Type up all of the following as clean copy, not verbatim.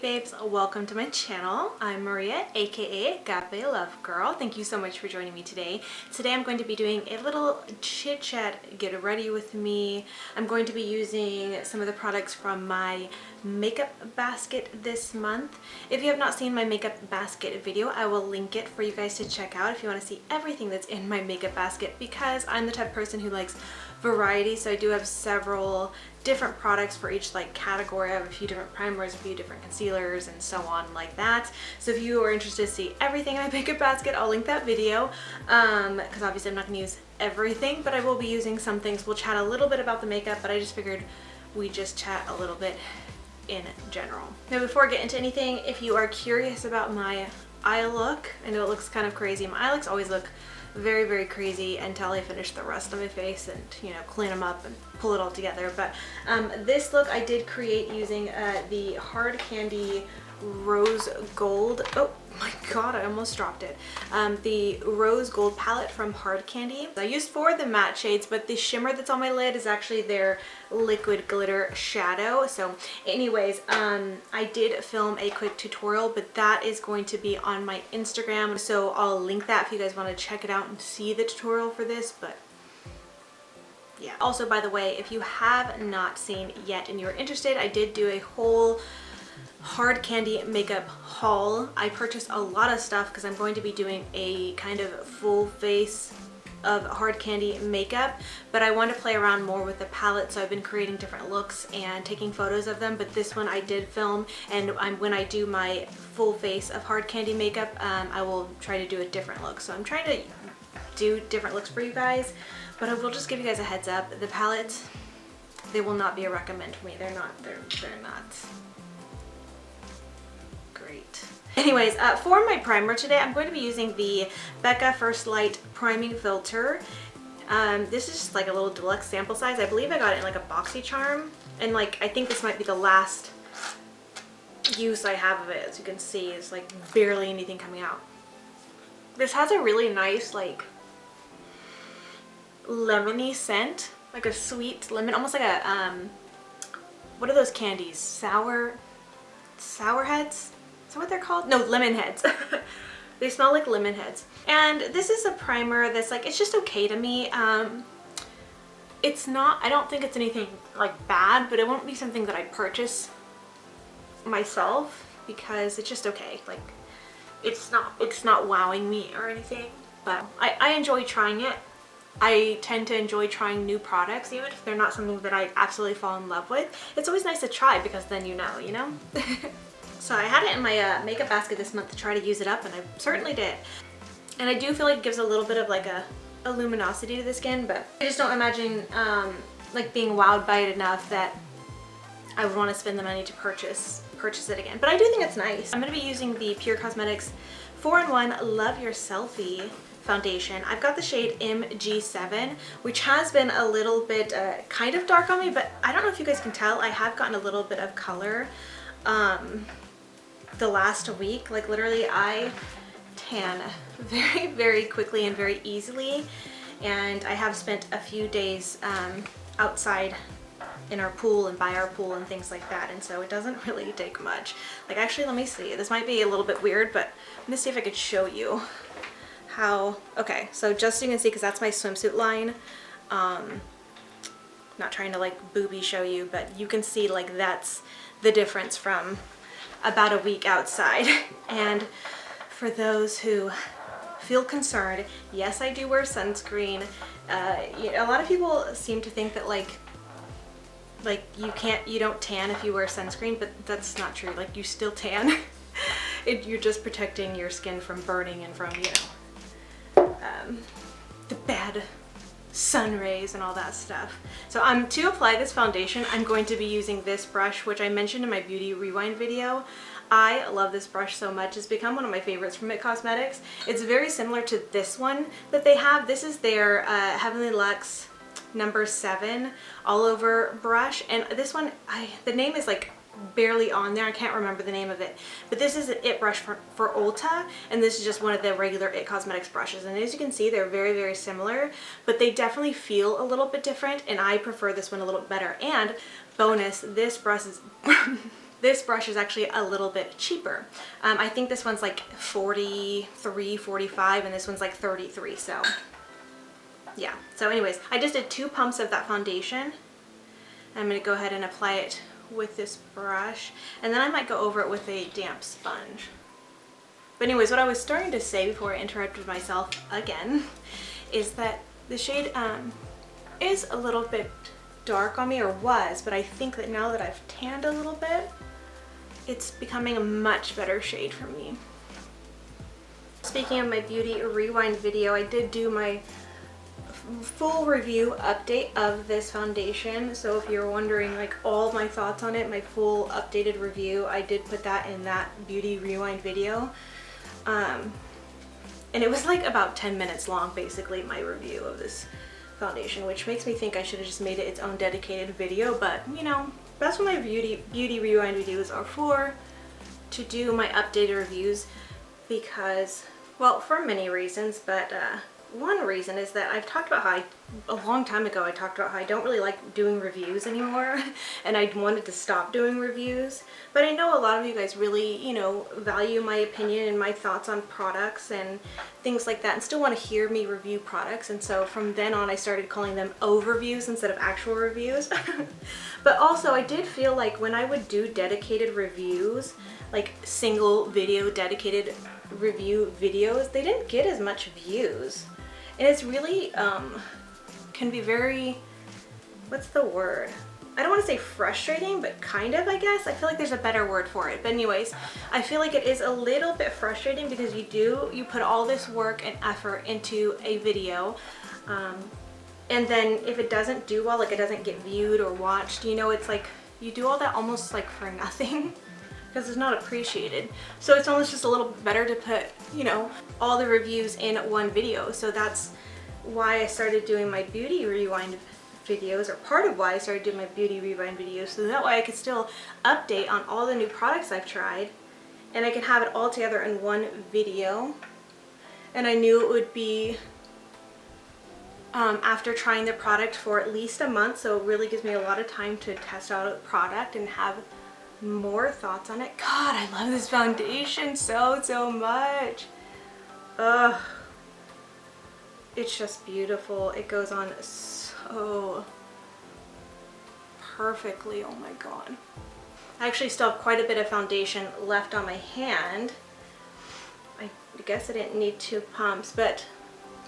babes, welcome to my channel. I'm Maria, aka agapelovegirl. Thank you so much for joining me today. Today I'm going to be doing a little chit chat, get ready with me. I'm going to be using some of the products from my makeup basket this month. If you have not seen my makeup basket video, I will link it for you guys to check out if you want to see everything that's in my makeup basket, because I'm the type of person who likes variety. So I do have several different products for each category. I have a few different primers, a few different concealers, and so on like that. So if you are interested to see everything in my makeup basket, I'll link that video, because obviously I'm not going to use everything, but I will be using some things. We'll chat a little bit about the makeup, but I just figured we'd just chat a little bit in general. Now before I get into anything, if you are curious about my eye look, I know it looks kind of crazy. My eye looks always look very, very crazy until I finish the rest of my face and, you know, clean them up and pull it all together. But this look I did create using the Hard Candy Rose Gold. Oh my god, I almost dropped it. The Rose Gold palette from Hard Candy. I used 4 of the matte shades, but the shimmer that's on my lid is actually their liquid glitter shadow. So anyways, I did film a quick tutorial, but that is going to be on my Instagram, so I'll link that if you guys want to check it out and see the tutorial for this. But yeah. Also, by the way, if you have not seen yet and you're interested, I did do a whole Hard Candy makeup haul. I purchased a lot of stuff because I'm going to be doing a kind of full face of Hard Candy makeup, but I want to play around more with the palette, so I've been creating different looks and taking photos of them. But this one I did film, and when I do my full face of Hard Candy makeup, I will try to do a different look. So I'm trying to do different looks for you guys, but I will just give you guys a heads up. The palettes, they will not be a recommend for me. They're not great. Anyways, for my primer today, I'm going to be using the Becca First Light Priming Filter. This is just like a little deluxe sample size. I believe I got it in like a BoxyCharm, and I think this might be the last use I have of it. As you can see, it's like barely anything coming out. This has a really nice lemony scent, like a sweet lemon, almost like a what are those candies? Sour heads? Is that what they're called? No, lemon heads. They smell like lemon heads. And this is a primer that's it's just okay to me. It's not, I don't think it's anything bad, but it won't be something that I purchase myself because it's just okay. It's not wowing me or anything, but I enjoy trying it. I tend to enjoy trying new products, even if they're not something that I absolutely fall in love with. It's always nice to try because then you know? So I had it in my makeup basket this month to try to use it up, and I certainly did. And I do feel like it gives a little bit of a luminosity to the skin, but I just don't imagine being wowed by it enough that I would want to spend the money to purchase it again. But I do think it's nice. I'm going to be using the Pure Cosmetics 4-in-1 Love Your Selfie foundation. I've got the shade MG7, which has been a little bit kind of dark on me, but I don't know if you guys can tell, I have gotten a little bit of color the last week. Literally I tan very, very quickly and very easily, and I have spent a few days outside in our pool and by our pool and things like that, and so it doesn't really take much. Actually, let me see, this might be a little bit weird, but let me see if I could show you how. Okay, so just so you can see, because that's my swimsuit line, not trying to booby show you, but you can see that's the difference from about a week outside. And for those who feel concerned, yes, I do wear sunscreen. A lot of people seem to think that you don't tan if you wear sunscreen, but that's not true. You still tan. You're just protecting your skin from burning and from, the bad sun rays and all that stuff. So to apply this foundation, I'm going to be using this brush, which I mentioned in my Beauty Rewind video. I love this brush so much. It's become one of my favorites from It Cosmetics. It's very similar to this one that they have. This is their Heavenly Luxe number 7 all over brush, and this one, the name is barely on there. I can't remember the name of it, but this is an It brush for Ulta, and this is just one of the regular It Cosmetics brushes, and as you can see, they're very, very similar, but they definitely feel a little bit different, and I prefer this one a little bit better. And bonus, this brush is this brush is actually a little bit cheaper. I think this one's like 43, 45, and this one's like 33, so yeah. So anyways, I just did 2 pumps of that foundation. I'm going to go ahead and apply it with this brush, and then I might go over it with a damp sponge. But anyways, what I was starting to say before I interrupted myself again is that the shade is a little bit dark on me, or was, but I think that now that I've tanned a little bit, it's becoming a much better shade for me. Speaking of my Beauty Rewind video, I did do my full review update of this foundation. So if you're wondering like all my thoughts on it, my full updated review, I did put that in that Beauty Rewind video. And it was like about 10 minutes long, basically, my review of this foundation, which makes me think I should have just made it its own dedicated video, but you know, that's what my Beauty Rewind videos are for, to do my updated reviews, because, well, for many reasons, but one reason is that I've talked about how a long time ago I talked about how I don't really like doing reviews anymore, and I wanted to stop doing reviews. But I know a lot of you guys really, you know, value my opinion and my thoughts on products and things like that, and still want to hear me review products. And so from then on I started calling them overviews instead of actual reviews. But also I did feel like when I would do dedicated reviews, like single video dedicated review videos, they didn't get as much views. And it's really, can be very, what's the word? I don't want to say frustrating, but kind of, I guess. I feel like there's a better word for it. But anyways, I feel like it is a little bit frustrating because you put all this work and effort into a video. And then if it doesn't do well, like it doesn't get viewed or watched, you know, it's like you do all that almost like for nothing. Because it's not appreciated. So it's almost just a little better to put, you know, all the reviews in one video. So that's why I started doing my Beauty Rewind videos, or part of why I started doing my Beauty Rewind videos, so that way I could still update on all the new products I've tried, and I can have it all together in one video. And I knew it would be after trying the product for at least a month, so it really gives me a lot of time to test out a product and have more thoughts on it. God, I love this foundation so much. Ugh. It's just beautiful. It goes on so perfectly. Oh my god. I actually still have quite a bit of foundation left on my hand. I guess I didn't need 2 pumps, but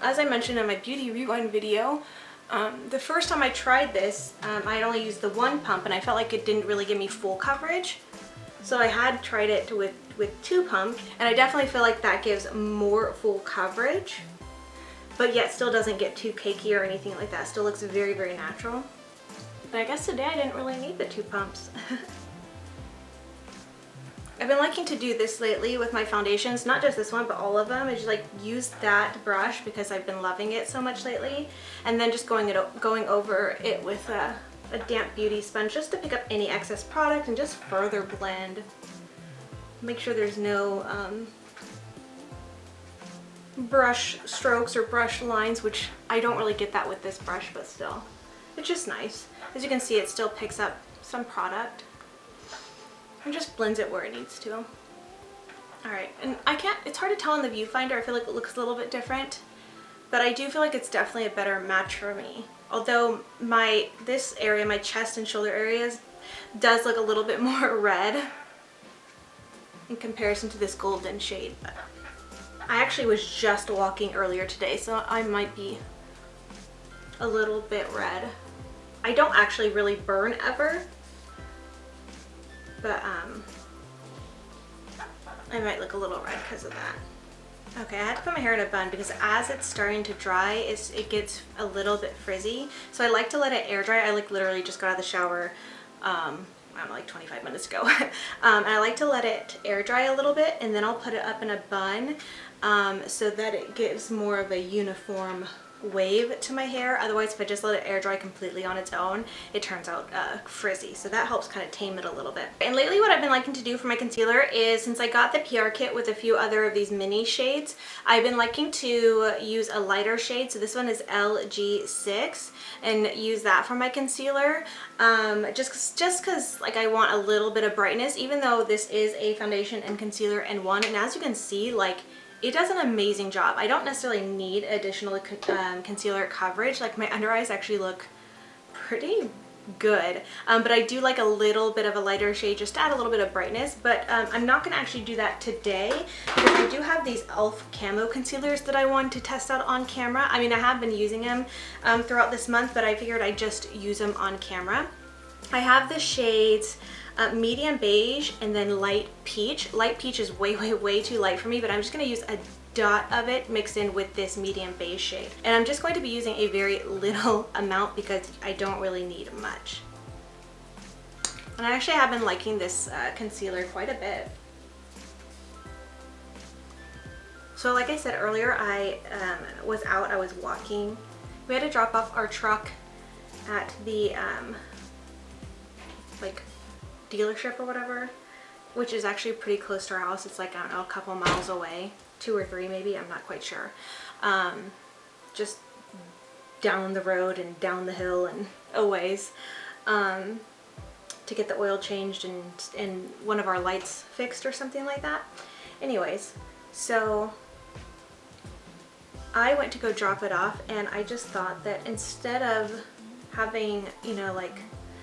as I mentioned in my Beauty Rewind video, the first time I tried this, I had only used the 1 pump, and I felt like it didn't really give me full coverage. So I had tried it with 2 pumps, and I definitely feel like that gives more full coverage, but yet still doesn't get too cakey or anything like that. It still looks very, very natural. But I guess today I didn't really need the 2 pumps. I've been liking to do this lately with my foundations, not just this one, but all of them. I just like use that brush because I've been loving it so much lately, and then just going over it with a damp beauty sponge just to pick up any excess product and just further blend. Make sure there's no brush strokes or brush lines, which I don't really get that with this brush, but still, it's just nice. As you can see, it still picks up some product and just blends it where it needs to. Alright, and it's hard to tell in the viewfinder. I feel like it looks a little bit different, but I do feel like it's definitely a better match for me. Although this area, my chest and shoulder areas, does look a little bit more red in comparison to this golden shade. But I actually was just walking earlier today, so I might be a little bit red. I don't actually really burn ever, but I might look a little red because of that. Okay, I had to put my hair in a bun because as it's starting to dry, it gets a little bit frizzy. So I like to let it air dry. I like literally just got out of the shower, I don't know, like 25 minutes ago. And I like to let it air dry a little bit, and then I'll put it up in a bun so that it gives more of a uniform wave to my hair. Otherwise, if I just let it air dry completely on its own, it turns out frizzy. So that helps kind of tame it a little bit. And lately what I've been liking to do for my concealer is, since I got the PR kit with a few other of these mini shades, I've been liking to use a lighter shade. So this one is LG6, and use that for my concealer. Just because like I want a little bit of brightness, even though this is a foundation and concealer in one. And as you can see, like, it does an amazing job. I don't necessarily need additional concealer coverage. Like, my under eyes actually look pretty good, but I do like a little bit of a lighter shade just to add a little bit of brightness. But I'm not going to actually do that today, because I do have these e.l.f. camo concealers that I wanted to test out on camera. I mean, I have been using them throughout this month, but I figured I'd just use them on camera. I have the shades medium beige and then light peach. Light peach is way too light for me, but I'm just going to use a dot of it mixed in with this medium beige shade. And I'm just going to be using a very little amount because I don't really need much. And I actually have been liking this concealer quite a bit. So like I said earlier, I was out, I was walking. We had to drop off our truck at the like dealership or whatever, which is actually pretty close to our house. It's like, I don't know, a couple miles away, 2 or 3 maybe, I'm not quite sure. Just down the road and down the hill and a ways, to get the oil changed and one of our lights fixed or something like that. Anyways, so I went to go drop it off, and I just thought that instead of having, you know, like,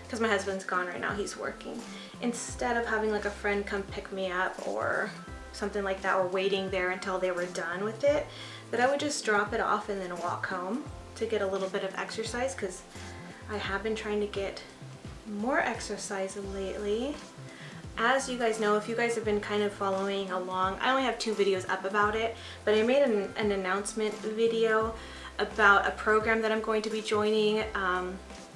because my husband's gone right now, he's working, instead of having like a friend come pick me up or something like that, or waiting there until they were done with it, that I would just drop it off and then walk home to get a little bit of exercise, because I have been trying to get more exercise lately. As you guys know, if you guys have been kind of following along, I only have 2 videos up about it, but I made an announcement video about a program that I'm going to be joining.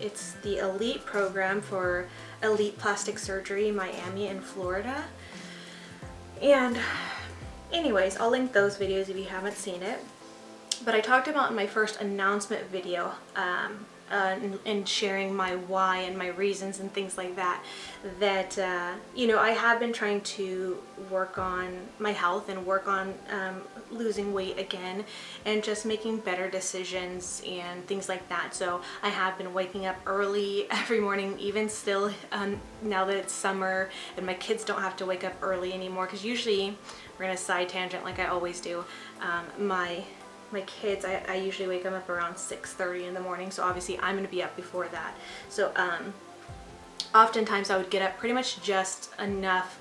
It's the Elite program for Elite Plastic Surgery, Miami and Florida. And anyways, I'll link those videos if you haven't seen it. But I talked about in my first announcement video and sharing my why and my reasons and things like that, that you know, I have been trying to work on my health and work on losing weight again, and just making better decisions and things like that. So I have been waking up early every morning, even still, now that it's summer and my kids don't have to wake up early anymore, because usually, we're gonna side tangent like I always do, my kids, I usually wake them up around 6:30 in the morning, so obviously I'm going to be up before that. So oftentimes I would get up pretty much just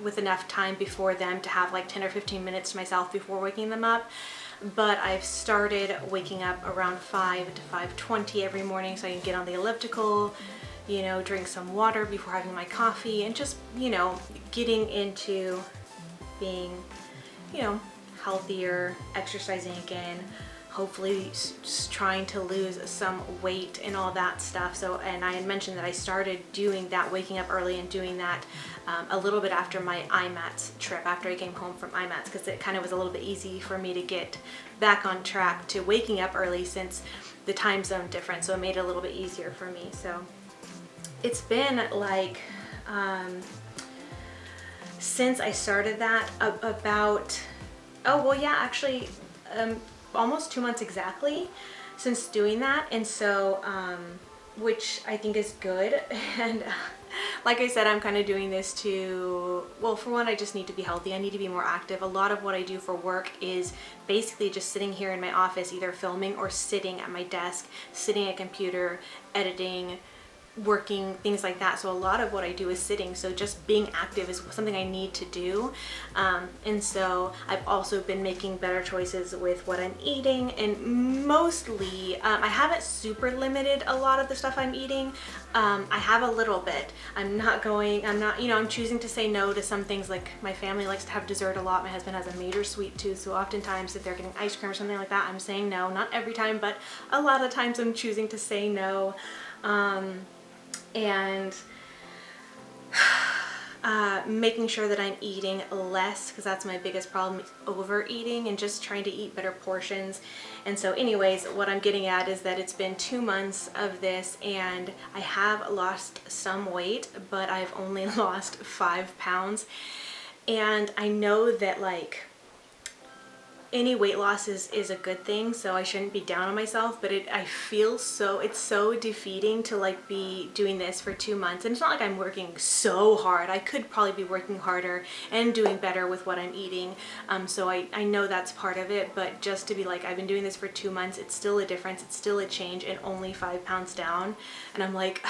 with enough time before them to have like 10 or 15 minutes to myself before waking them up. But I've started waking up around 5 to 5:20 every morning, so I can get on the elliptical, you know, drink some water before having my coffee, and just, you know, getting into being, you know, healthier, exercising again, hopefully trying to lose some weight and all that stuff. So, and I had mentioned that I started doing that, waking up early and doing that a little bit after my IMATS trip, after I came home from IMATS, because it kind of was a little bit easy for me to get back on track to waking up early since the time zone difference, so it made it a little bit easier for me. So it's been like, since I started that, about, oh well, yeah, actually, almost 2 months exactly since doing that. And so which I think is good. And like I said, I'm kind of doing this to, well, for one, I just need to be healthy. I need to be more active. A lot of what I do for work is basically just sitting here in my office, either filming or sitting at my desk, sitting at a computer, editing, working, things like that. So a lot of what I do is sitting, so just being active is something I need to do. And so I've also been making better choices with what I'm eating, and mostly I haven't super limited a lot of the stuff I'm eating. I have a little bit. I'm not, you know, I'm choosing to say no to some things. Like, my family likes to have dessert a lot. My husband has a major sweet tooth, so oftentimes if they're getting ice cream or something like that, I'm saying no. Not every time, but a lot of times I'm choosing to say no. And making sure that I'm eating less, because that's my biggest problem, is overeating, and just trying to eat better portions. And so anyways, what I'm getting at is that it's been 2 months of this, and I have lost some weight, but I've only lost 5 pounds. And I know that like any weight loss is a good thing, so I shouldn't be down on myself, but I feel so, it's so defeating to like be doing this for 2 months. And it's not like I'm working so hard. I could probably be working harder and doing better with what I'm eating. So I know that's part of it, but just to be like, I've been doing this for 2 months, it's still a difference, it's still a change, and only 5 pounds down. And I'm like,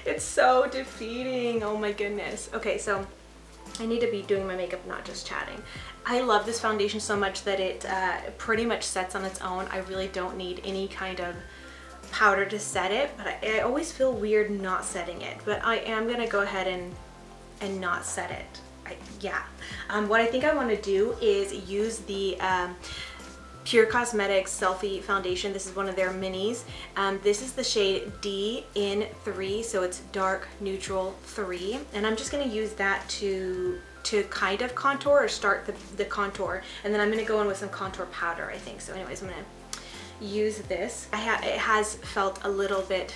it's so defeating. Oh my goodness. Okay, so I need to be doing my makeup, not just chatting. I love this foundation so much that it pretty much sets on its own. I really don't need any kind of powder to set it, but I always feel weird not setting it. But I am gonna go ahead and not set it. What I think I want to do is use the Pure Cosmetics Selfie Foundation. This is one of their minis. This is the shade D in 3, so it's dark neutral 3, and I'm just going to use that to kind of contour or start the contour, and then I'm going to go in with some contour powder, I think. So anyways, I'm going to use this. It has felt a little bit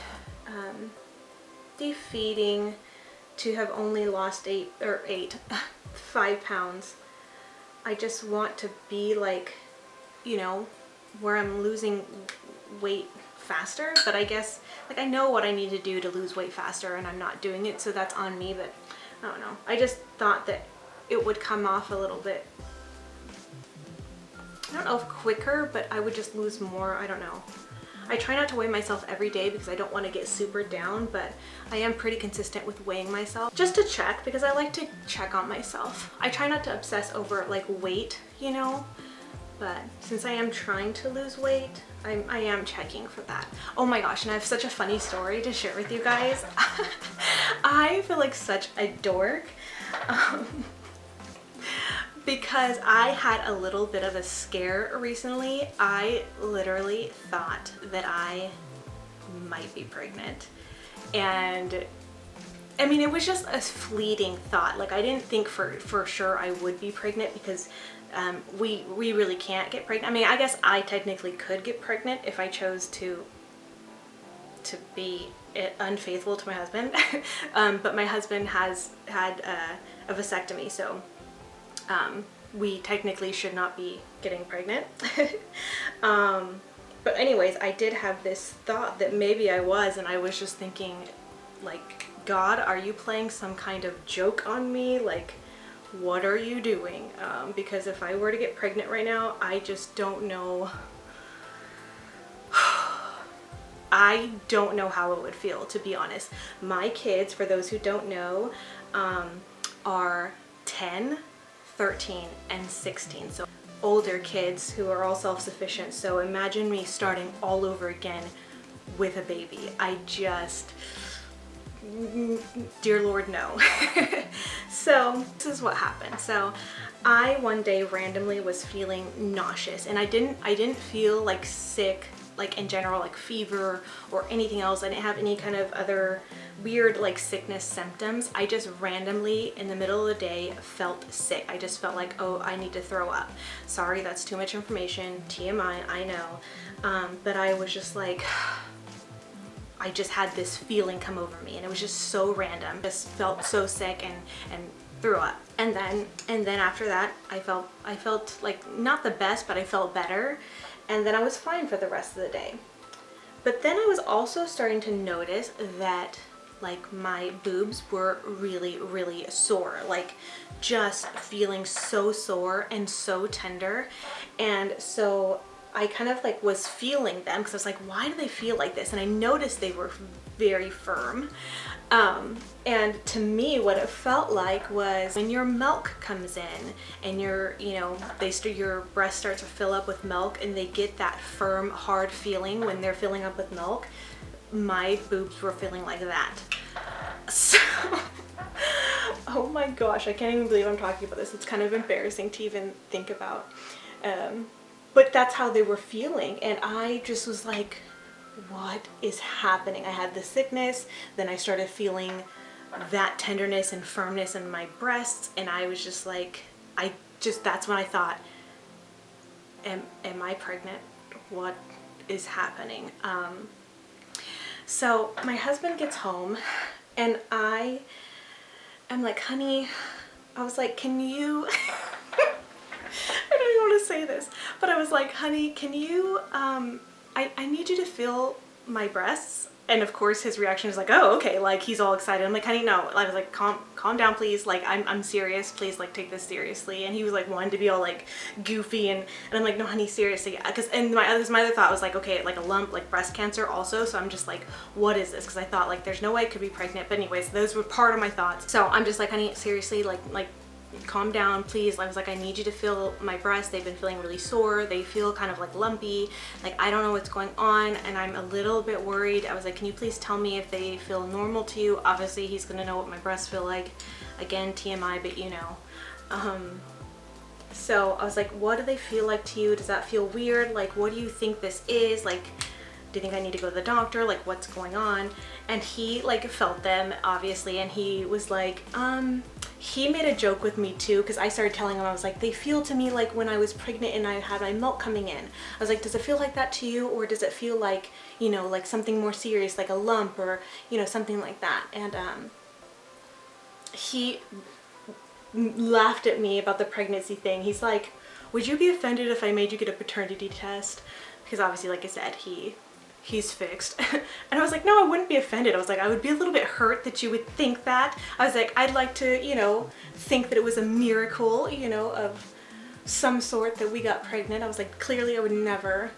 defeating to have only lost 5 pounds. I just want to be like, you know, where I'm losing weight faster, but I guess like I know what I need to do to lose weight faster, and I'm not doing it, so that's on me. But I don't know, I just thought that it would come off a little bit, I don't know if quicker, but I would just lose more. I don't know. I try not to weigh myself every day because I don't want to get super down, but I am pretty consistent with weighing myself just to check, because I like to check on myself. I try not to obsess over like weight, you know, but since I am trying to lose weight, I am checking for that. Oh my gosh, and I have such a funny story to share with you guys. I feel like such a dork because I had a little bit of a scare recently. I literally thought that I might be pregnant, and I mean, it was just a fleeting thought. Like, I didn't think for sure I would be pregnant, because we really can't get pregnant. I mean, I guess I technically could get pregnant if I chose to be unfaithful to my husband. But my husband has had a vasectomy, so we technically should not be getting pregnant. But anyways, I did have this thought that maybe I was, and I was just thinking, like, God, are you playing some kind of joke on me? Like, what are you doing? Because if I were to get pregnant right now, I just don't know. I don't know how it would feel, to be honest. My kids, for those who don't know, are 10, 13, and 16. So older kids who are all self-sufficient. So imagine me starting all over again with a baby. I just, dear Lord, no. So this is what happened. So I one day randomly was feeling nauseous, and I didn't feel like sick, like in general, like fever or anything else. I didn't have any kind of other weird like sickness symptoms. I just randomly in the middle of the day felt sick. I just felt like, oh, I need to throw up. Sorry, that's too much information, TMI, I know. But I was just like, I just had this feeling come over me, and it was just so random. Just felt so sick and threw up. And then after that, I felt like not the best, but I felt better. And then I was fine for the rest of the day. But then I was also starting to notice that like my boobs were really, really sore, like just feeling so sore and so tender. And so I kind of like was feeling them, because I was like, why do they feel like this? And I noticed they were very firm. And to me, what it felt like was when your milk comes in and your breast starts to fill up with milk, and they get that firm, hard feeling when they're filling up with milk. My boobs were feeling like that. So, oh my gosh, I can't even believe I'm talking about this. It's kind of embarrassing to even think about. But that's how they were feeling, and I just was like, what is happening? I had the sickness, then I started feeling that tenderness and firmness in my breasts, and I was just like, that's when I thought, am I pregnant? What is happening? So my husband gets home and I'm like, honey, I was like, can you, I don't even want to say this, but I was like, honey, can you, I need you to feel my breasts. And of course his reaction is like, oh, okay, like he's all excited. I'm like, honey, no. I was like, calm down, please. Like, I'm serious. Please, like, take this seriously. And he was like, wanting to be all like goofy, and I'm like, no, honey, seriously. And my other thought was like, okay, like a lump, like breast cancer also. So I'm just like, what is this? Because I thought like, there's no way I could be pregnant. But anyways, those were part of my thoughts. So I'm just like, honey, seriously, like calm down, please. I was like, I need you to feel my breasts. They've been feeling really sore. They feel kind of like lumpy. Like, I don't know what's going on, and I'm a little bit worried. I was like, can you please tell me if they feel normal to you? Obviously, he's gonna know what my breasts feel like. Again, TMI, but you know. So I was like, what do they feel like to you? Does that feel weird? Like, what do you think this is? Like, do you think I need to go to the doctor? Like, what's going on? And he like felt them, obviously, and he was like, he made a joke with me too, because I started telling him, I was like, they feel to me like when I was pregnant and I had my milk coming in. I was like, does it feel like that to you, or does it feel like, you know, like something more serious, like a lump, or, you know, something like that? And he laughed at me about the pregnancy thing. He's like, would you be offended if I made you get a paternity test? Because obviously, like I said, he's fixed. And I was like, no, I wouldn't be offended. I was like, I would be a little bit hurt that you would think that. I was like, I'd like to, you know, think that it was a miracle, you know, of some sort that we got pregnant. I was like, clearly I would never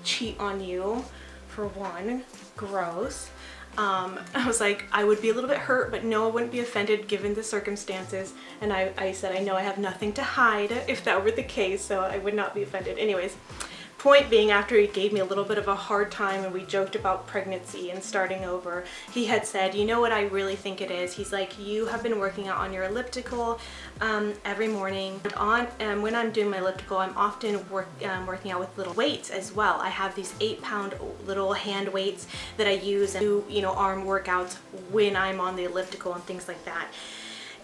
cheat on you, for one. Gross. I was like, I would be a little bit hurt, but no, I wouldn't be offended given the circumstances. And I said, I know I have nothing to hide if that were the case, so I would not be offended. Anyways, point being, after he gave me a little bit of a hard time and we joked about pregnancy and starting over, he had said, you know what I really think it is? He's like, you have been working out on your elliptical every morning. And when I'm doing my elliptical, I'm often working out with little weights as well. I have these 8-pound little hand weights that I use and do, you know, arm workouts when I'm on the elliptical and things like that.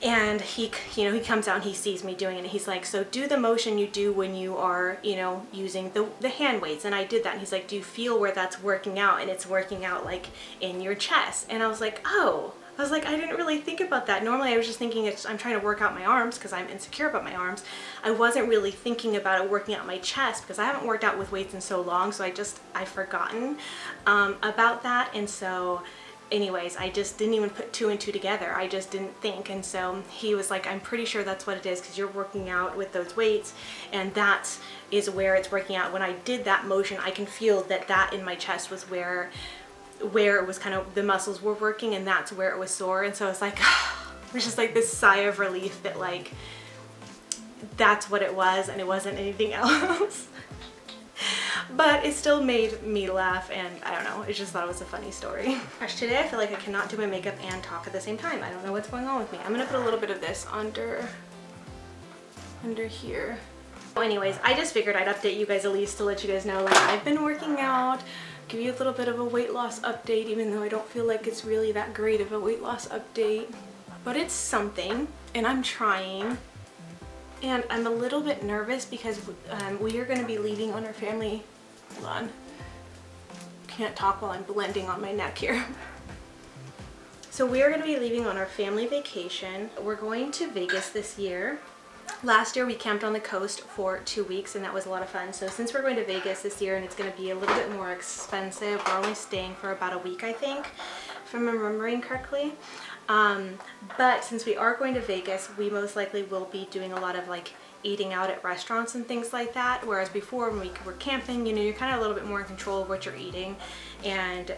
And he, you know, he comes out and he sees me doing it, and he's like, so do the motion you do when you are, you know, using the hand weights. And I did that, and he's like, do you feel where that's working out? And it's working out like in your chest. And I was like, oh. I was like, I didn't really think about that. Normally I was just thinking I'm trying to work out my arms because I'm insecure about my arms. I wasn't really thinking about it working out my chest because I haven't worked out with weights in so long, so I've forgotten about that. And so anyways, I just didn't even put 2 and 2 together. I just didn't think. And so he was like, I'm pretty sure that's what it is because you're working out with those weights, and that is where it's working out. When I did that motion, I can feel that in my chest was where it was kind of, the muscles were working, and that's where it was sore. And so it's like, it was just like this sigh of relief that like, that's what it was and it wasn't anything else. But it still made me laugh, and I don't know, I just thought it was a funny story. Gosh, today I feel like I cannot do my makeup and talk at the same time. I don't know what's going on with me. I'm gonna put a little bit of this under here. Well, anyways, I just figured I'd update you guys at least to let you guys know, like, I've been working out, give you a little bit of a weight loss update, even though I don't feel like it's really that great of a weight loss update. But it's something, and I'm trying. And I'm a little bit nervous because we are going to be leaving on our family. Hold on. Can't talk while I'm blending on my neck here. So we are going to be leaving on our family vacation. We're going to Vegas this year. Last year we camped on the coast for 2 weeks, and that was a lot of fun. So since we're going to Vegas this year and it's going to be a little bit more expensive, we're only staying for about a week, I think, if I'm remembering correctly. But since we are going to Vegas, we most likely will be doing a lot of like eating out at restaurants and things like that, whereas before when we were camping, you know, you're kind of a little bit more in control of what you're eating and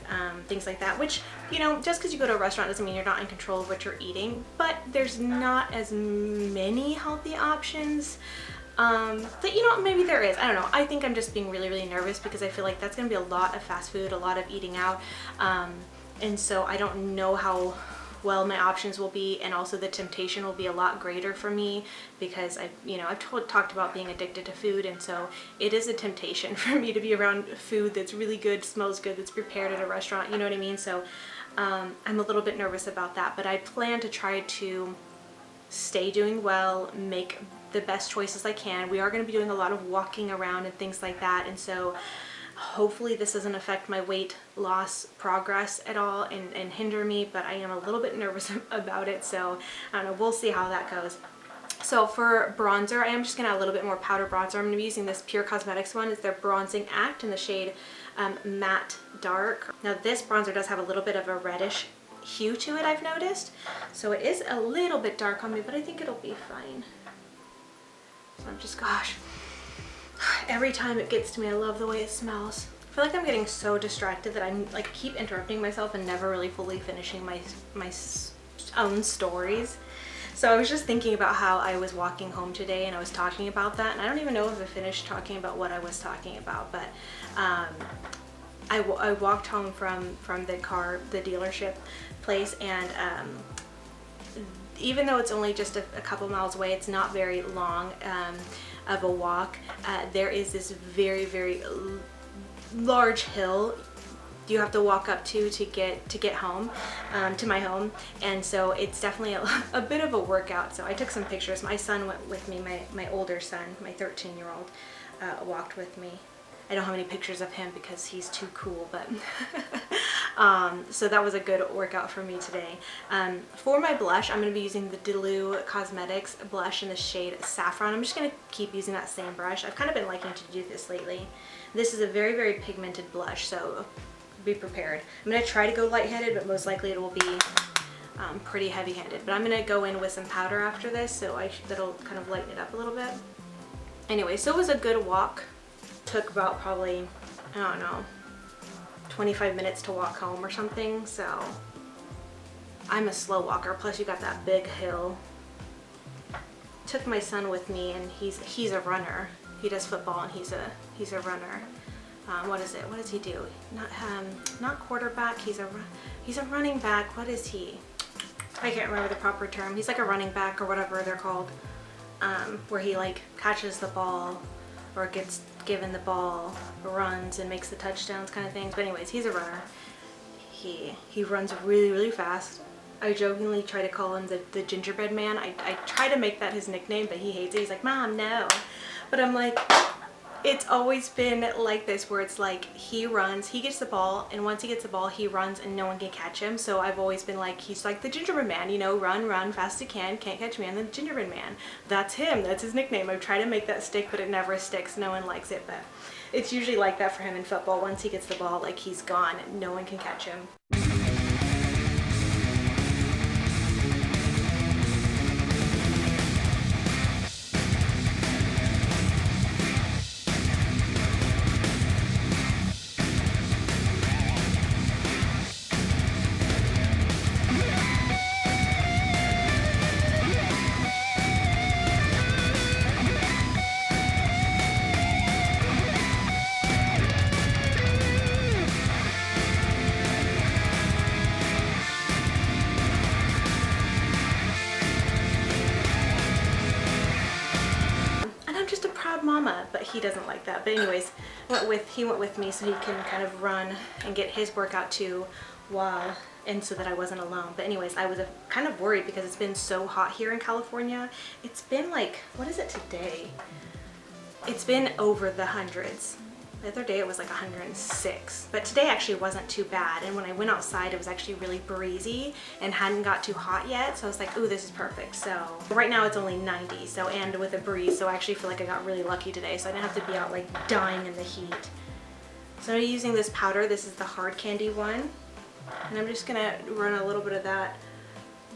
things like that, which, you know, just because you go to a restaurant doesn't mean you're not in control of what you're eating, but there's not as many healthy options. But you know, maybe there is. I don't know. I think I'm just being really, really nervous because I feel like that's going to be a lot of fast food, a lot of eating out, and so I don't know how well my options will be, and also the temptation will be a lot greater for me because I've talked about being addicted to food, and so it is a temptation for me to be around food that's really good, smells good, that's prepared at a restaurant, you know what I mean? So I'm a little bit nervous about that, but I plan to try to stay doing well, make the best choices I can. We are going to be doing a lot of walking around and things like that, and so hopefully this doesn't affect my weight loss progress at all and hinder me, but I am a little bit nervous about it, so I don't know, we'll see how that goes. So for bronzer, I am just gonna add a little bit more powder bronzer. I'm gonna be using this Pure Cosmetics one. It's their Bronzing Act in the shade Matte Dark. Now this bronzer does have a little bit of a reddish hue to it, I've noticed. So it is a little bit dark on me, but I think it'll be fine. So I'm just, gosh, every time it gets to me, I love the way it smells. I feel like I'm getting so distracted that I'm like keep interrupting myself and never really fully finishing my own stories. So I was just thinking about how I was walking home today and I was talking about that, and I don't even know if I finished talking about what I was talking about, but I walked home from the dealership place, and even though it's only just a couple miles away, it's not very long of a walk. There is this very, very large hill you have to walk up to get home, to my home, and so it's definitely a bit of a workout. So I took some pictures. My son went with me, my older son, my 13-year-old, walked with me. I don't have any pictures of him because he's too cool, but so that was a good workout for me today. For my blush, I'm going to be using the Delu Cosmetics blush in the shade Saffron. I'm just going to keep using that same brush. I've kind of been liking to do this lately. This is a very, very pigmented blush, so be prepared. I'm going to try to go lightheaded, but most likely it will be pretty heavy-handed. But I'm going to go in with some powder after this, so that'll kind of lighten it up a little bit. Anyway, so it was a good walk. Took about probably, I don't know, 25 minutes to walk home or something, so I'm a slow walker. Plus you got that big hill. Took my son with me, and he's a runner. He does football and he's a runner. What is it? What does he do? Not quarterback. He's a running back. What is he? I can't remember the proper term. He's like a running back or whatever they're called, where he like catches the ball or gets given the ball, runs and makes the touchdowns kind of things. But anyways, he's a runner. He runs really, really fast. I jokingly try to call him the gingerbread man. I try to make that his nickname, but he hates it. He's like, Mom, no. But I'm like, it's always been like this, where it's like he runs, he gets the ball, and once he gets the ball, he runs and no one can catch him. So I've always been like, he's like the gingerbread man, you know, run fast as you can, can't catch me, I'm the gingerbread man. That's him, that's his nickname. I've tried to make that stick, but it never sticks. No one likes it, but it's usually like that for him in football. Once he gets the ball, like he's gone, no one can catch him. Mama, but he doesn't like that. But anyways, he went with me so he can kind of run and get his workout too, and so that I wasn't alone. But anyways, I was kind of worried because it's been so hot here in California. It's been like, what is it today? It's been over the hundreds. The other day it was like 106, but today actually wasn't too bad. And when I went outside, it was actually really breezy and hadn't got too hot yet. So I was like, ooh, this is perfect. So right now it's only 90, so, and with a breeze. So I actually feel like I got really lucky today. So I didn't have to be out like dying in the heat. So I'm using this powder. This is the Hard Candy one. And I'm just gonna run a little bit of that.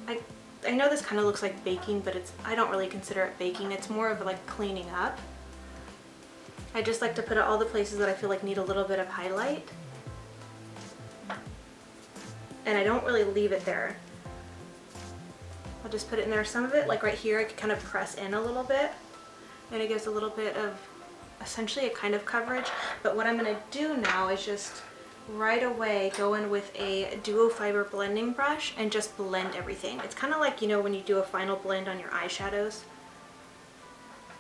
I know this kind of looks like baking, but I don't really consider it baking. It's more of like cleaning up. I just like to put it all the places that I feel like need a little bit of highlight. And I don't really leave it there. I'll just put it in there. Some of it, like right here, I can kind of press in a little bit. And it gives a little bit of, essentially a kind of coverage. But what I'm going to do now is just right away go in with a duo fiber blending brush and just blend everything. It's kind of like, you know, when you do a final blend on your eyeshadows.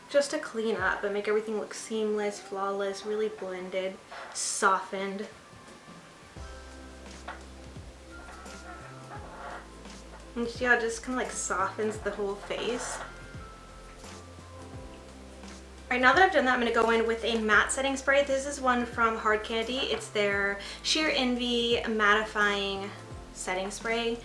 Just to clean up and make everything look seamless, flawless, really blended, softened. And see how it just kind of like softens the whole face. Alright, now that I've done that, I'm going to go in with a matte setting spray. This is one from Hard Candy. It's their Sheer Envy mattifying setting spray.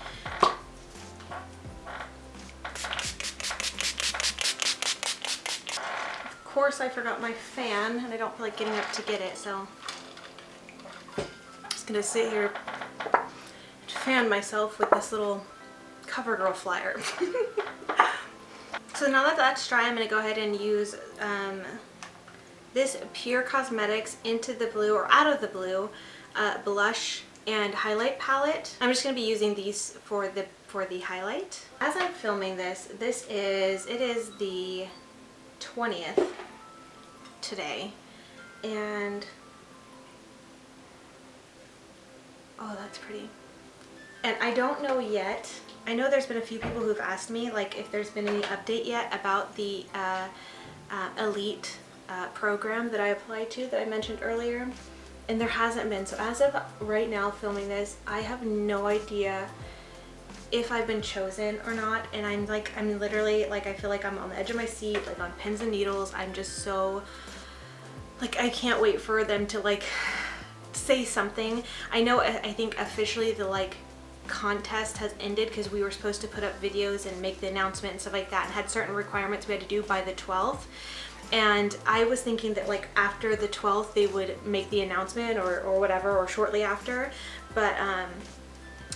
Of course, I forgot my fan, and I don't feel like getting up to get it, so I'm just going to sit here and fan myself with this little CoverGirl flyer. So now that that's dry, I'm going to go ahead and use this Pure Cosmetics Into the Blue, or Out of the Blue, blush and highlight palette. I'm just going to be using these for the highlight. As I'm filming this, it is the 20th today, and oh, that's pretty. And I don't know yet. I know there's been a few people who've asked me like if there's been any update yet about the Elite program that I applied to that I mentioned earlier, and there hasn't been. So as of right now filming this, I have no idea if I've been chosen or not, and I'm literally like, I feel like I'm on the edge of my seat, like on pins and needles. I'm just so like, I can't wait for them to like say something. I know, I think officially the like contest has ended because we were supposed to put up videos and make the announcement and stuff like that, and had certain requirements we had to do by the 12th. And I was thinking that like after the 12th they would make the announcement or whatever, or shortly after. But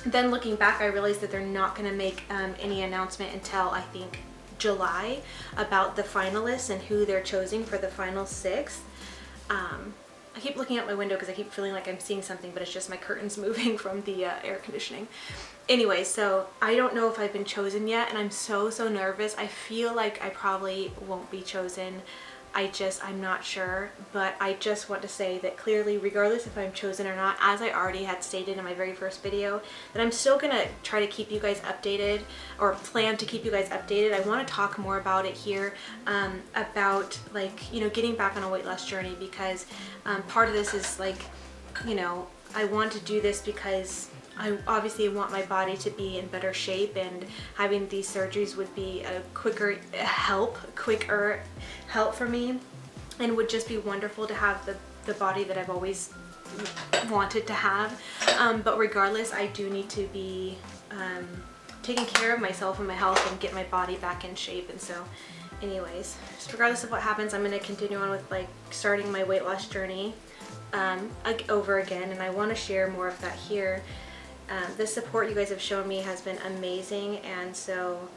then looking back, I realized that they're not going to make any announcement until I think July about the finalists and who they're choosing for the final 6. I keep looking out my window because I keep feeling like I'm seeing something, but it's just my curtains moving from the air conditioning. Anyway, so I don't know if I've been chosen yet, and I'm so nervous. I feel like I probably won't be chosen. I'm not sure, but I just want to say that clearly, regardless if I'm chosen or not, as I already had stated in my very first video, that I'm still gonna try to keep you guys updated, or plan to keep you guys updated. I want to talk more about it here, about like, you know, getting back on a weight loss journey, because part of this is like, you know, I want to do this because I obviously want my body to be in better shape, and having these surgeries would be a quicker help for me, and would just be wonderful to have the body that I've always wanted to have. But regardless, I do need to be taking care of myself and my health and get my body back in shape. And so anyways, just regardless of what happens, I'm going to continue on with like starting my weight loss journey over again, and I want to share more of that here. The support you guys have shown me has been amazing, and so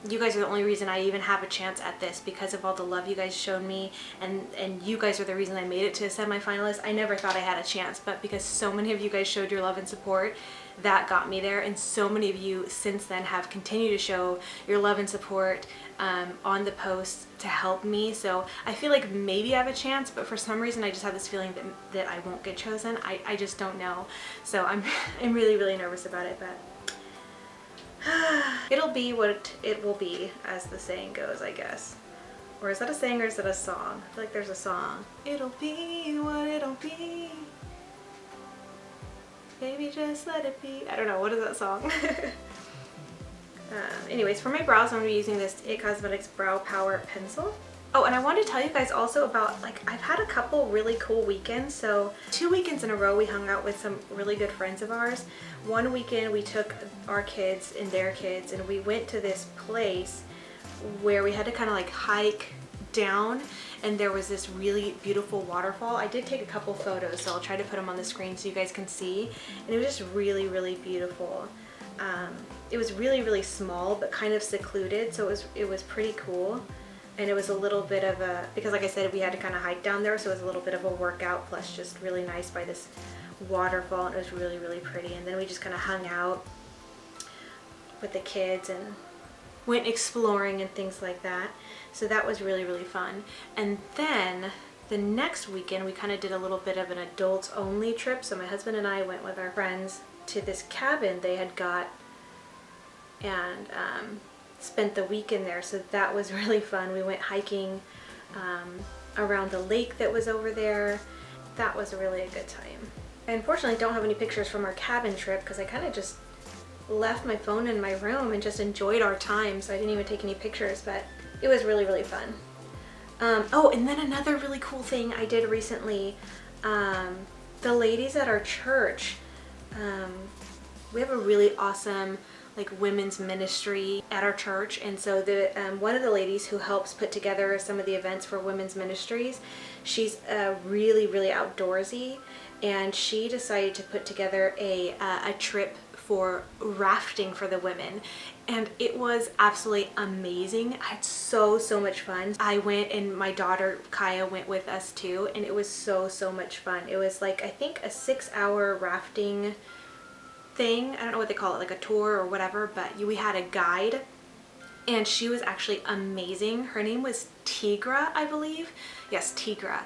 you guys are the only reason I even have a chance at this, because of all the love you guys showed me, and you guys are the reason I made it to a semi-finalist. I never thought I had a chance, but because so many of you guys showed your love and support, that got me there. And so many of you since then have continued to show your love and support on the posts to help me. So I feel like maybe I have a chance, but for some reason I just have this feeling that I won't get chosen. I just don't know. So I'm really nervous about it, but it'll be what it will be, as the saying goes, I guess. Or is that a saying, or is that a song? I feel like there's a song. It'll be what it'll be. Baby, just let it be. I don't know, what is that song? Anyways, for my brows, I'm going to be using this It Cosmetics Brow Power Pencil. Oh, and I wanted to tell you guys also about, like, I've had a couple really cool weekends. So 2 weekends in a row we hung out with some really good friends of ours. One weekend we took our kids and their kids, and we went to this place where we had to kind of like hike down, and there was this really beautiful waterfall. I did take a couple photos, so I'll try to put them on the screen so you guys can see, and it was just really beautiful. It was really small but kind of secluded, so it was pretty cool. And it was a little bit of a, because like I said, we had to kind of hike down there, so it was a little bit of a workout, plus just really nice by this waterfall, and it was really pretty. And then we just kind of hung out with the kids and went exploring and things like that. So that was really fun. And then the next weekend we kind of did a little bit of an adults only trip. So my husband and I went with our friends to this cabin they had got, and spent the weekend there. So that was really fun. We went hiking around the lake that was over there. That was really a good time. I unfortunately don't have any pictures from our cabin trip because I kind of just left my phone in my room and just enjoyed our time, so I didn't even take any pictures, but it was really, really fun. Oh, and then another really cool thing I did recently, the ladies at our church, we have a really awesome like women's ministry at our church, and so the one of the ladies who helps put together some of the events for women's ministries, she's really, really outdoorsy, and she decided to put together a trip for rafting for the women, and it was absolutely amazing. I had so much fun. I went, and my daughter Kaya went with us too, and it was so much fun. It was like, I think, a 6-hour rafting thing. I don't know what they call it, like a tour or whatever, but we had a guide, and she was actually amazing. Her name was Tigra, I believe. Yes, Tigra.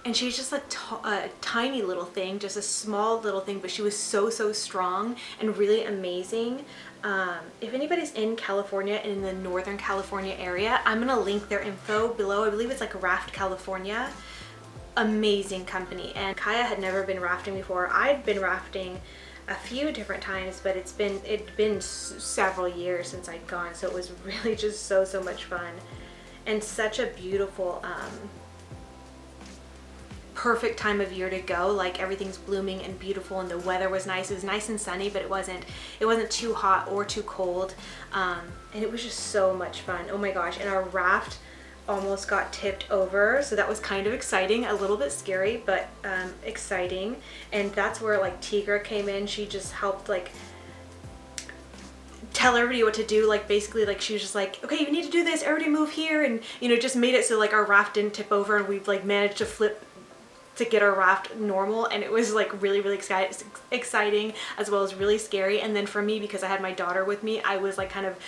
And she's just a tiny little thing, just a small little thing, but she was so strong and really amazing. If anybody's in California and in the Northern California area, I'm gonna link their info below. I believe it's like Raft California. Amazing company. And Kaya had never been rafting before. I'd been rafting a few different times, but it'd been several years since I'd gone, so it was really just so much fun, and such a beautiful perfect time of year to go. Like, everything's blooming and beautiful, and the weather was nice. It was nice and sunny, but it wasn't too hot or too cold, and it was just so much fun. Oh my gosh. And our raft almost got tipped over, so that was kind of exciting, a little bit scary, but exciting. And that's where like Tigra came in. She just helped like tell everybody what to do. Like, basically, like, she was just like, okay, you need to do this, everybody move here, and you know, just made it so like our raft didn't tip over, and we've like managed to flip to get our raft normal. And it was like really exciting, as well as really scary. And then for me, because I had my daughter with me, I was like kind of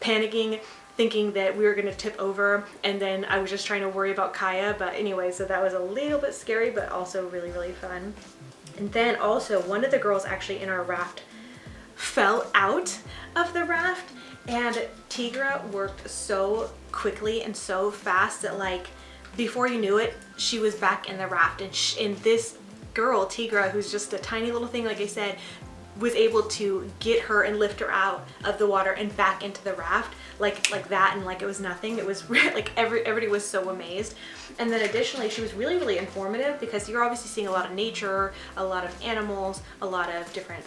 panicking, thinking that we were going to tip over, and then I was just trying to worry about Kaya. But anyway, so that was a little bit scary, but also really fun. And then also, one of the girls actually in our raft fell out of the raft, and Tigra worked so quickly and so fast that like before you knew it, she was back in the raft. And this girl, Tigra, who's just a tiny little thing, like I said, was able to get her and lift her out of the water and back into the raft like that, and like it was nothing. It was like everybody was so amazed. And then additionally, she was really informative, because you're obviously seeing a lot of nature, a lot of animals, a lot of different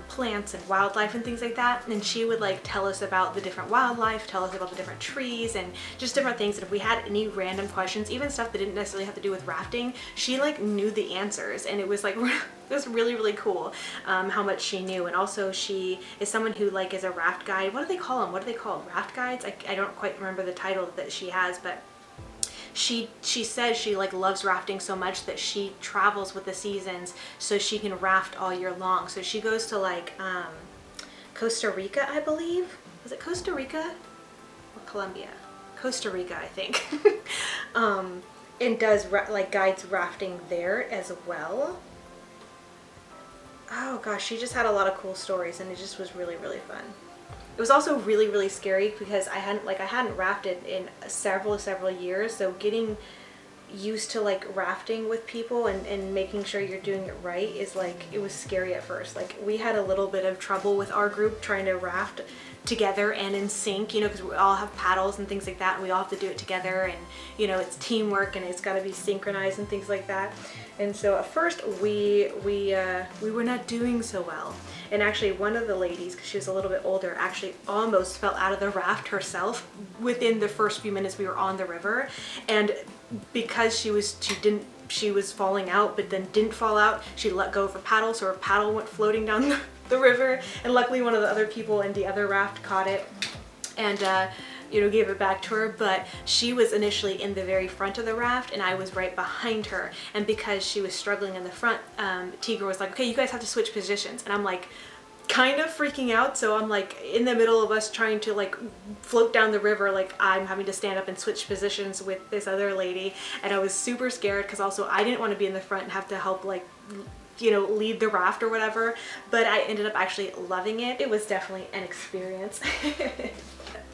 plants and wildlife and things like that. And she would like tell us about the different wildlife, tell us about the different trees and just different things. And if we had any random questions, even stuff that didn't necessarily have to do with rafting, she like knew the answers. And it was like it was really cool how much she knew. And also, she is someone who like is a raft guide. What do they call them? What do they call raft guides? I don't quite remember the title that she has, but she says she like loves rafting so much that she travels with the seasons so she can raft all year long. So she goes to like Costa Rica, I believe. Was it Costa Rica or Colombia? Costa Rica, I think. And does like guides rafting there as well. Oh gosh, she just had a lot of cool stories, and it just was really fun. It was also really scary, because I hadn't rafted in several years, so getting used to like rafting with people and making sure you're doing it right is like, it was scary at first. Like, we had a little bit of trouble with our group trying to raft together and in sync, you know, because we all have paddles and things like that, and we all have to do it together, and you know, it's teamwork and it's got to be synchronized and things like that. And so at first we were not doing so well. And actually, one of the ladies, because she was a little bit older, actually almost fell out of the raft herself within the first few minutes we were on the river. And because she was falling out, but then didn't fall out, she let go of her paddle, so her paddle went floating down the river. And luckily, one of the other people in the other raft caught it and you know, gave it back to her. But she was initially in the very front of the raft, and I was right behind her. And because she was struggling in the front, Tigra was like, okay, you guys have to switch positions. And I'm like kind of freaking out, so I'm like in the middle of us trying to like float down the river, like I'm having to stand up and switch positions with this other lady. And I was super scared, because also I didn't want to be in the front and have to help like, you know, lead the raft or whatever. But I ended up actually loving it. It was definitely an experience.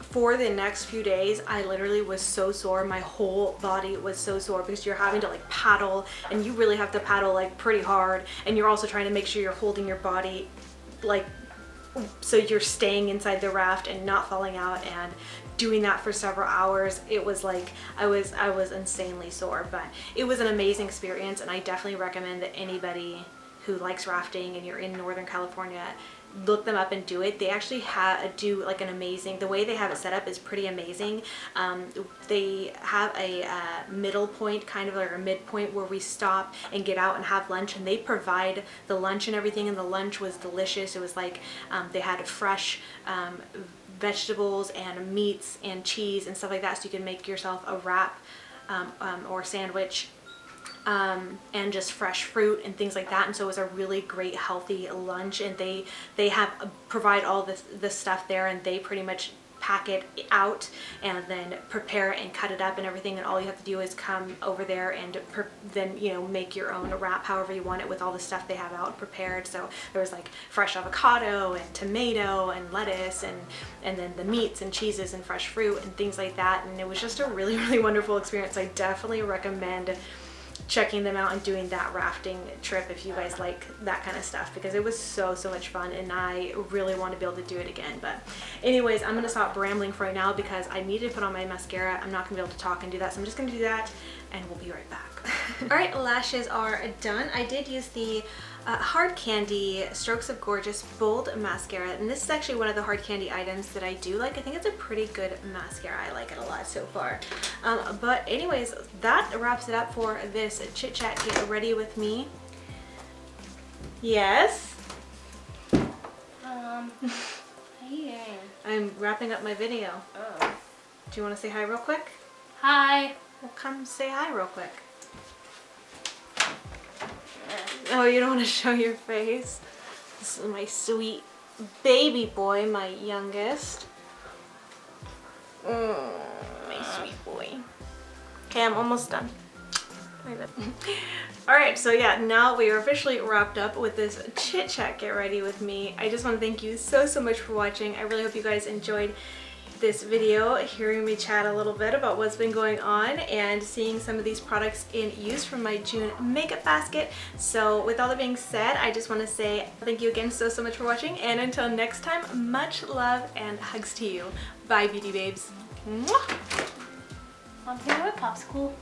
For the next few days, I literally was so sore. My whole body was so sore, because you're having to like paddle, and you really have to paddle like pretty hard, and you're also trying to make sure you're holding your body like so you're staying inside the raft and not falling out, and doing that for several hours. It was like I was insanely sore, but it was an amazing experience, and I definitely recommend that anybody who likes rafting and you're in Northern California, look them up and do it. They actually do like an amazing, the way they have it set up is pretty amazing. They have a middle point, kind of like a midpoint, where we stop and get out and have lunch, and they provide the lunch and everything, and the lunch was delicious. It was like they had fresh vegetables and meats and cheese and stuff like that, so you can make yourself a wrap or sandwich, and just fresh fruit and things like that. And so it was a really great healthy lunch, and they provide all this stuff there, and they pretty much pack it out and then prepare it and cut it up and everything, and all you have to do is come over there and then, you know, make your own wrap however you want it with all the stuff they have out prepared. So there was like fresh avocado and tomato and lettuce, and then the meats and cheeses and fresh fruit and things like that, and it was just a really, really wonderful experience. I definitely recommend checking them out and doing that rafting trip if you guys like that kind of stuff, because it was so much fun, and I really want to be able to do it again. But anyways, I'm gonna stop rambling for right now because I need to put on my mascara. I'm not gonna be able to talk and do that, so I'm just gonna do that and we'll be right back. All right, lashes are done. I did use the Hard Candy Strokes of Gorgeous Bold Mascara, and this is actually one of the Hard Candy items that I do like. I think it's a pretty good mascara. I like it a lot so far. But anyways, that wraps it up for this chit chat. Get ready with me. Yes? Hey. I'm wrapping up my video. Oh. Do you want to say hi real quick? Hi. Well, come say hi real quick. Oh, you don't want to show your face? This is my sweet baby boy, my youngest. My sweet boy. Okay, I'm almost done. Alright, so yeah, now we are officially wrapped up with this chit chat. Get ready with me. I just want to thank you so much for watching. I really hope you guys enjoyed this video, hearing me chat a little bit about what's been going on and seeing some of these products in use from my June makeup basket. So with all that being said, I just want to say thank you again so much for watching, and until next time, much love and hugs to you. Bye, beauty babes. Mwah! Want to have a popsicle?